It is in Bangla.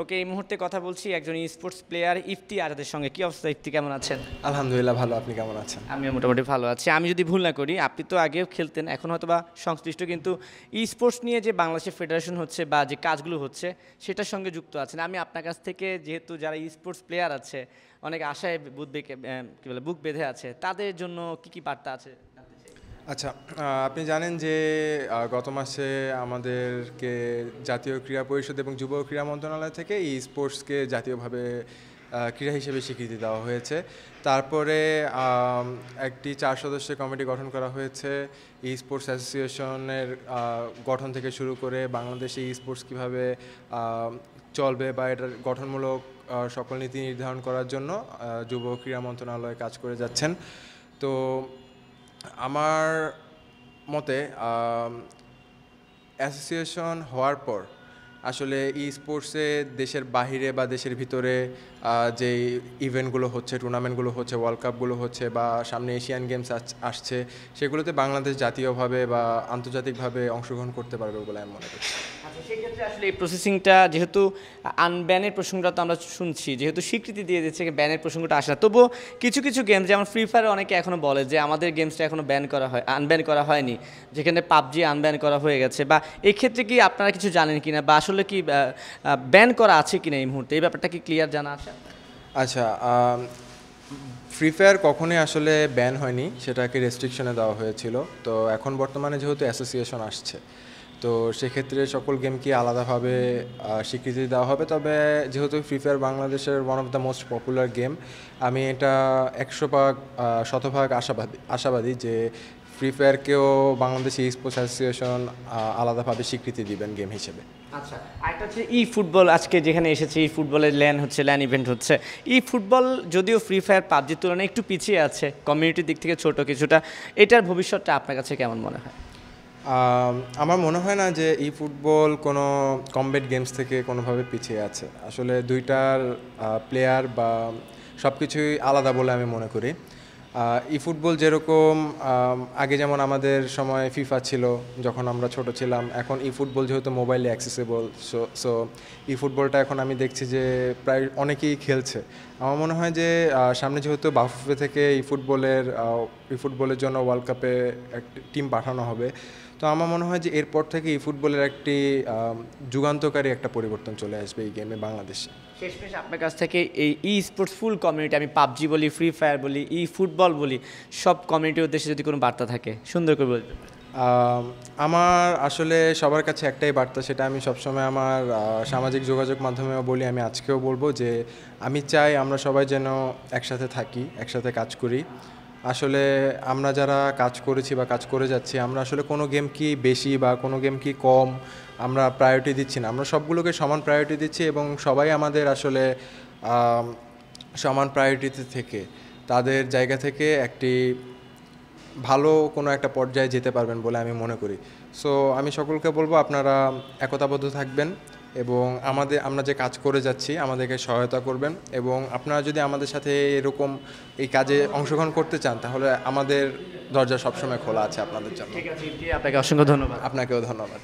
ওকে, এই মুহূর্তে কথা বলছি একজন স্পোর্টস প্লেয়ার ইফতি আজাদের সঙ্গে। কি অবস্থা ইফতি, কেমন আছেন? আলহামদুলিল্লাহ ভালো। আপনি কেমন আছেন? আমিও মোটামুটি ভালো আছি। আমি যদি ভুল না করি, আপনি তো আগেও খেলতেন, এখন হয়তো বা সংশ্লিষ্ট, কিন্তু স্পোর্টস নিয়ে যে বাংলাদেশের ফেডারেশন হচ্ছে বা যে কাজগুলো হচ্ছে সেটার সঙ্গে যুক্ত আছেন। আমি আপনার কাছ থেকে, যেহেতু যারা স্পোর্টস প্লেয়ার আছে অনেক আশায় কী বলে বুক বেঁধে আছে, তাদের জন্য কি কি বার্তা আছে? আচ্ছা, আপনি জানেন যে গত মাসে আমাদেরকে জাতীয় ক্রীড়া পরিষদ এবং যুব ক্রীড়া মন্ত্রণালয় থেকে ই স্পোর্টসকে জাতীয়ভাবে ক্রীড়া হিসেবে স্বীকৃতি দেওয়া হয়েছে। তারপরে একটি 4 সদস্যের কমিটি গঠন করা হয়েছে। ই স্পোর্টস অ্যাসোসিয়েশনের গঠন থেকে শুরু করে বাংলাদেশে ই স্পোর্টস কীভাবে চলবে বা এটার গঠনমূলক সকল নীতি নির্ধারণ করার জন্য যুব ক্রীড়া মন্ত্রণালয় কাজ করে যাচ্ছেন। তো আমার মতে অ্যাসোসিয়েশন হওয়ার পর আসলে ই স্পোর্টসে দেশের বাহিরে বা দেশের ভিতরে যে ইভেন্টগুলো হচ্ছে, টুর্নামেন্টগুলো হচ্ছে, ওয়ার্ল্ড কাপগুলো হচ্ছে বা সামনে এশিয়ান গেমস আসছে, সেগুলোতে বাংলাদেশ জাতীয়ভাবে বা আন্তর্জাতিকভাবে অংশগ্রহণ করতে পারবে বলে আমি মনে করি। আচ্ছা, সেক্ষেত্রে আসলে এই প্রসেসিংটা, যেহেতু আনব্যানের প্রসঙ্গটা তো আমরা শুনছি, যেহেতু স্বীকৃতি দিয়ে দিচ্ছে ব্যানের প্রসঙ্গটা আসে না, তবুও কিছু কিছু গেমস যেমন ফ্রি ফায়ার অনেকে এখনও বলে যে আমাদের গেমসটা এখনও আনব্যান করা হয়নি, যেখানে পাবজি আনব্যান করা হয়ে গেছে, বা এই ক্ষেত্রে কি আপনারা কিছু জানেন কিনা, বা আসলে কি ব্যান করা আছে কিনা এই মুহূর্তে, এই ব্যাপারটা কি ক্লিয়ার জানা আছে? আচ্ছা, ফ্রি ফায়ার কখনোই আসলে ব্যান হয়নি, সেটাকে রেস্ট্রিকশনে দেওয়া হয়েছিল। তো এখন বর্তমানে যেহেতু অ্যাসোসিয়েশন আসছে, তো সেক্ষেত্রে সকল গেমকে আলাদাভাবে স্বীকৃতি দেওয়া হবে। তবে যেহেতু ফ্রি ফায়ার বাংলাদেশের one of the most popular game, আমি এটা 100% শতভাগ আশাবাদী যে ফ্রি ফায়ারকেও বাংলাদেশ ই স্পোর্টস অ্যাসোসিয়েশন আলাদাভাবে স্বীকৃতি দিবেন গেম হিসেবে। আচ্ছা, আরেকটা হচ্ছে ই ফুটবল, আজকে যেখানে এসেছে ই ফুটবলের ল্যান ইভেন্ট হচ্ছে। ই ফুটবল যদিও ফ্রি ফায়ার পাবজির তুলনায় একটু পিছিয়ে আছে, কমিউনিটির দিক থেকে ছোট কিছুটা, এটার ভবিষ্যৎটা আপনার কাছে কেমন মনে হয়? আমার মনে হয় না যে ই ফুটবল কোনো কমব্যাট গেমস থেকে কোনোভাবে পিছিয়ে আছে। আসলে দুইটার প্লেয়ার বা সব কিছুই আলাদা বলে আমি মনে করি। ই ফুটবল যেরকম আগে যেমন আমাদের সময় ফিফা ছিল যখন আমরা ছোট ছিলাম, এখন ই ফুটবল যেহেতু মোবাইলে অ্যাক্সেসেবল, সো ই ফুটবলটা এখন আমি দেখছি যে প্রায় অনেকেই খেলছে। আমার মনে হয় যে সামনে যেহেতু বাফুফে থেকে ই ফুটবলের জন্য ওয়ার্ল্ড কাপে একটি টিম পাঠানো হবে, তো আমার মনে হয় যে এরপর থেকে ই ফুটবলের একটি যুগান্তকারী একটা পরিবর্তন চলে আসবে এই গেমে বাংলাদেশে। শেষমেশ আপনার কাছ থেকে এই ই স্পোর্টস ফুল কমিউনিটি, আমি পাবজি বলি, ফ্রি ফায়ার বলি, ই ফুটবল বলি, সব কমিউনিটির উদ্দেশ্যে যদি কোনো বার্তা থাকে সুন্দর করে বলতে। আমার আসলে সবার কাছে একটাই বার্তা, সেটা আমি সবসময় আমার সামাজিক যোগাযোগ মাধ্যমেও বলি, আমি আজকেও বলবো যে আমি চাই আমরা সবাই যেন একসাথে থাকি, একসাথে কাজ করি। আসলে আমরা যারা কাজ করেছি বা কাজ করে যাচ্ছি, আমরা আসলে কোনো গেম কি বেশি বা কোনো গেম কি কম আমরা প্রায়োরিটি দিচ্ছি না, আমরা সবগুলোকে সমান প্রায়োরিটি দিচ্ছি এবং সবাই আমাদের আসলে সমান প্রায়োরিটিতে থেকে তাদের জায়গা থেকে একটি ভালো কোনো একটা পর্যায়ে যেতে পারবেন বলে আমি মনে করি। সো আমি সকলকে বলবো আপনারা একতাবদ্ধ থাকবেন এবং আমরা যে কাজ করে যাচ্ছি আমাদেরকে সহায়তা করবেন, এবং আপনারা যদি আমাদের সাথে এরকম এই কাজে অংশগ্রহণ করতে চান তাহলে আমাদের দরজা সবসময় খোলা আছে আপনাদের জন্য। ঠিক আছে, আপনাকে অসংখ্য ধন্যবাদ। আপনাকেও ধন্যবাদ।